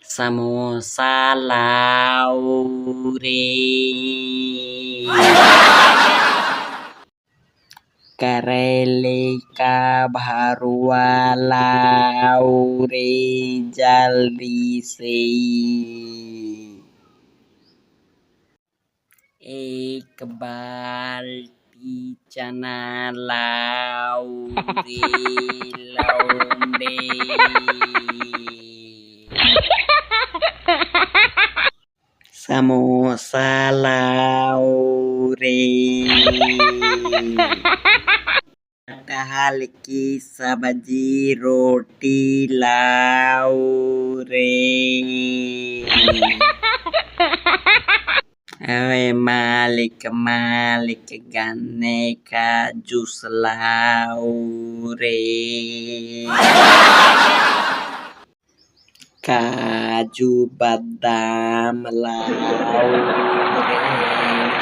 समोसा लाओ रे। करेले का भरुआ लाओ रे जल्दी से। एक बाल्टी चना लाओ रे लौंडे। समोसा लाओ रे। कटहल की सब्जी रोटी लाओ रे। अरे मालिक मालिक गन्ने का जूस लाओ रे। काजू बादाम लाओ रे।